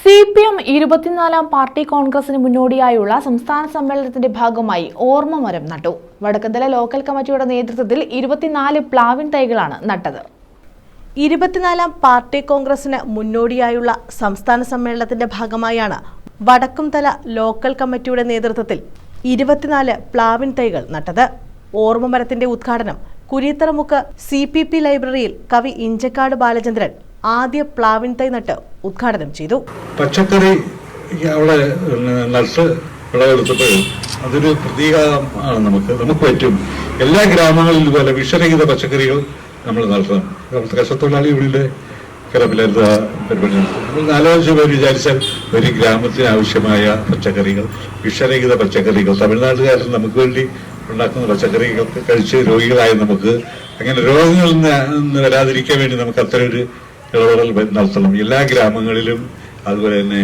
CPM 24-ാം party കോൺഗ്രസിന് മുന്നോടിയായുള്ള സംസ്ഥാന സമ്മേളനത്തിന്റെ ഭാഗമായി ഓർമ്മമരം നട്ടു. വടക്കന്തല ലോക്കൽ കമ്മിറ്റിയുടെ നേതൃത്വത്തിൽ 24 പ്ലാവിൻ തൈകളാണ് നട്ടത്. 24-ാം പാർട്ടി കോൺഗ്രസിന് മുന്നോടിയായുള്ള സംസ്ഥാന സമ്മേളനത്തിന്റെ ഭാഗമായാണ് വടക്കന്തല ലോക്കൽ കമ്മിറ്റിയുടെ നേതൃത്വത്തിൽ 24 പ്ലാവിൻ തൈകൾ നട്ടത്. ഓർമ്മമരത്തിന്റെ ഉദ്ഘാടനം കുരീത്തറമുക്ക് CPP ലൈബ്രറിയിൽ കവി ഇഞ്ചക്കാട് ബാലചന്ദ്രൻ ആദ്യ പ്ലാവിൻ തൈ നട്ട് ഉദ്ഘാടനം ചെയ്തു. പച്ചക്കറി അവിടെ നട്ട് വിളവെടുത്തപ്പോൾ അതൊരു പ്രതീകമാണ്. നമുക്ക് പറ്റും എല്ലാ ഗ്രാമങ്ങളിലും ഇതുപോലെ വിഷരഹിത പച്ചക്കറികൾ നമ്മൾ നടത്തണം. കർഷകത്തൊഴിലാളി ഇവിടെ കിടപ്പിലായിരുന്ന പരിപാടി നടത്തും. നമ്മൾ 4-5 പേര് വിചാരിച്ചാൽ ഒരു ഗ്രാമത്തിന് ആവശ്യമായ പച്ചക്കറികൾ, വിഷരഹിത പച്ചക്കറികൾ, തമിഴ്നാട്ടുകാരിൽ നമുക്ക് വേണ്ടി ഉണ്ടാക്കുന്ന പച്ചക്കറികൾക്ക് കഴിച്ച് രോഗികളായ നമുക്ക് അങ്ങനെ രോഗങ്ങളിൽ നിന്ന് വരാതിരിക്കാൻ വേണ്ടി നമുക്ക് അത്ര ഒരു ഇടപെടൽ നടത്തണം. എല്ലാ ഗ്രാമങ്ങളിലും അതുപോലെ തന്നെ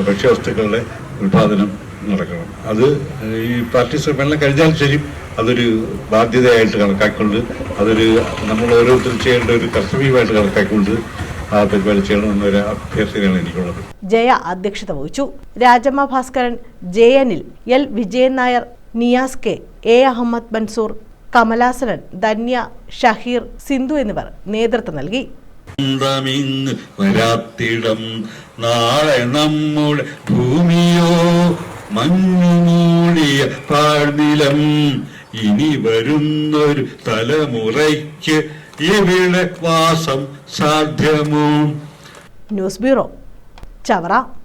ഭക്ഷ്യവസ്തുക്കളുടെ ഉൽപാദനം നടക്കണം. അത് ഈ പാർട്ടി സമ്മേളനം കഴിഞ്ഞാൽ ശരി അതൊരു ബാധ്യതയായിട്ട് കണക്കാക്കിക്കൊണ്ട് അതൊരു നമ്മൾ ഓരോരുത്തരും ചെയ്യേണ്ട ഒരു കർത്തവ്യമായിട്ട് കണക്കാക്കിക്കൊണ്ട് ആ പരിപാടി ചെയ്യണമെന്നൊരു അഭ്യർത്ഥനയാണ് എനിക്കുള്ളത്. ജയ അധ്യക്ഷത വഹിച്ചു. രാജമ്മ ഭാസ്കരൻ, JNൽ L Vijayan Nair, Niyas K, A Ahammed Mansoor, Kamalasanan, Dhanya, Shaheer, Sindhu എന്നിവർ നേതൃത്വം നൽകി. വരാത്തിടം നാളെ നമ്മുടെ ഭൂമിയോ മഞ്ഞുമൂടിയ പാഴ്നിലം, ഇനി വരുന്നൊരു തലമുറയ്ക്ക് ഇവിടെ വാസം സാധ്യമോ. News bureau, Chavara.